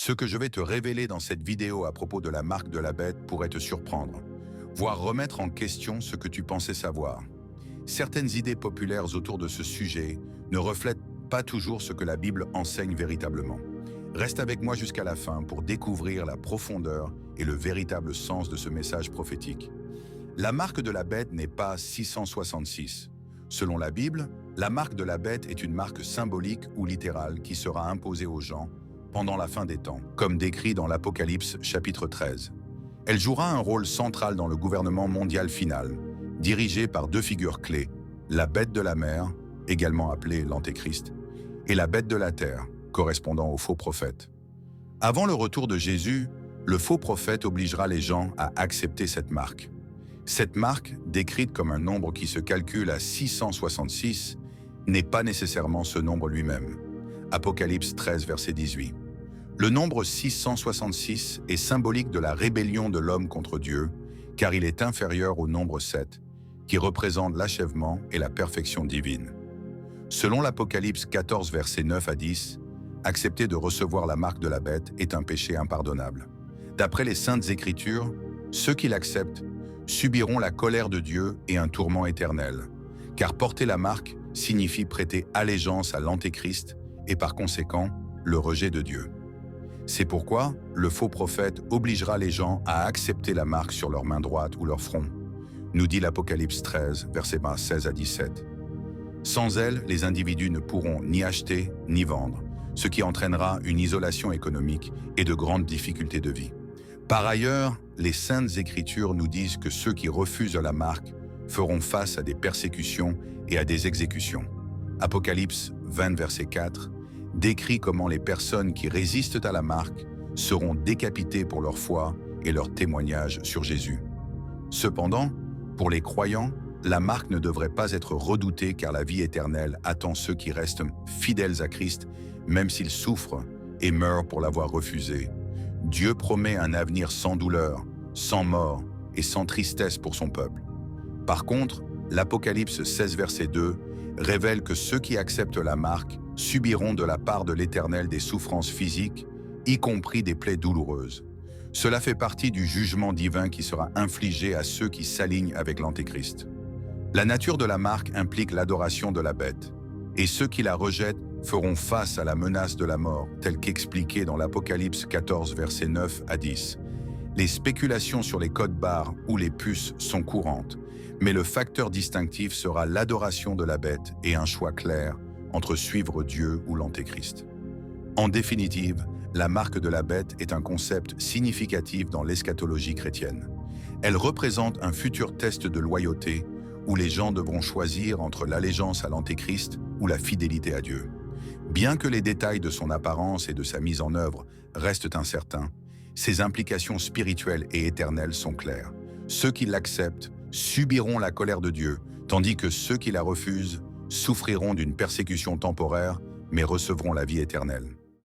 Ce que je vais te révéler dans cette vidéo à propos de la marque de la bête pourrait te surprendre, voire remettre en question ce que tu pensais savoir. Certaines idées populaires autour de ce sujet ne reflètent pas toujours ce que la Bible enseigne véritablement. Reste avec moi jusqu'à la fin pour découvrir la profondeur et le véritable sens de ce message prophétique. La marque de la bête n'est pas 666. Selon la Bible, la marque de la bête est une marque symbolique ou littérale qui sera imposée aux gens pendant la fin des temps, comme décrit dans l'Apocalypse chapitre 13. Elle jouera un rôle central dans le gouvernement mondial final, dirigé par deux figures clés, la bête de la mer, également appelée l'Antéchrist, et la bête de la terre, correspondant au faux prophète. Avant le retour de Jésus, le faux prophète obligera les gens à accepter cette marque. Cette marque, décrite comme un nombre qui se calcule à 666, n'est pas nécessairement ce nombre lui-même. Apocalypse 13, verset 18. Le nombre 666 est symbolique de la rébellion de l'homme contre Dieu, car il est inférieur au nombre 7, qui représente l'achèvement et la perfection divine. Selon l'Apocalypse 14, versets 9 à 10, accepter de recevoir la marque de la bête est un péché impardonnable. D'après les Saintes Écritures, ceux qui l'acceptent subiront la colère de Dieu et un tourment éternel, car porter la marque signifie prêter allégeance à l'Antéchrist et par conséquent le rejet de Dieu. C'est pourquoi le faux prophète obligera les gens à accepter la marque sur leur main droite ou leur front, nous dit l'Apocalypse 13, versets 16 à 17. Sans elle, les individus ne pourront ni acheter ni vendre, ce qui entraînera une isolation économique et de grandes difficultés de vie. Par ailleurs, les Saintes Écritures nous disent que ceux qui refusent la marque feront face à des persécutions et à des exécutions. Apocalypse 20, verset 4, décrit comment les personnes qui résistent à la marque seront décapitées pour leur foi et leur témoignage sur Jésus. Cependant, pour les croyants, la marque ne devrait pas être redoutée car la vie éternelle attend ceux qui restent fidèles à Christ, même s'ils souffrent et meurent pour l'avoir refusé. Dieu promet un avenir sans douleur, sans mort et sans tristesse pour son peuple. Par contre, l'Apocalypse 16, verset 2, révèle que ceux qui acceptent la marque subiront de la part de l'Éternel des souffrances physiques, y compris des plaies douloureuses. Cela fait partie du jugement divin qui sera infligé à ceux qui s'alignent avec l'Antéchrist. La nature de la marque implique l'adoration de la bête, et ceux qui la rejettent feront face à la menace de la mort, telle qu'expliquée dans l'Apocalypse 14, versets 9 à 10. Les spéculations sur les codes barres ou les puces sont courantes, mais le facteur distinctif sera l'adoration de la bête et un choix clair entre suivre Dieu ou l'Antéchrist. En définitive, la marque de la bête est un concept significatif dans l'eschatologie chrétienne. Elle représente un futur test de loyauté où les gens devront choisir entre l'allégeance à l'Antéchrist ou la fidélité à Dieu. Bien que les détails de son apparence et de sa mise en œuvre restent incertains, ses implications spirituelles et éternelles sont claires. Ceux qui l'acceptent subiront la colère de Dieu, tandis que ceux qui la refusent souffriront d'une persécution temporaire, mais recevront la vie éternelle.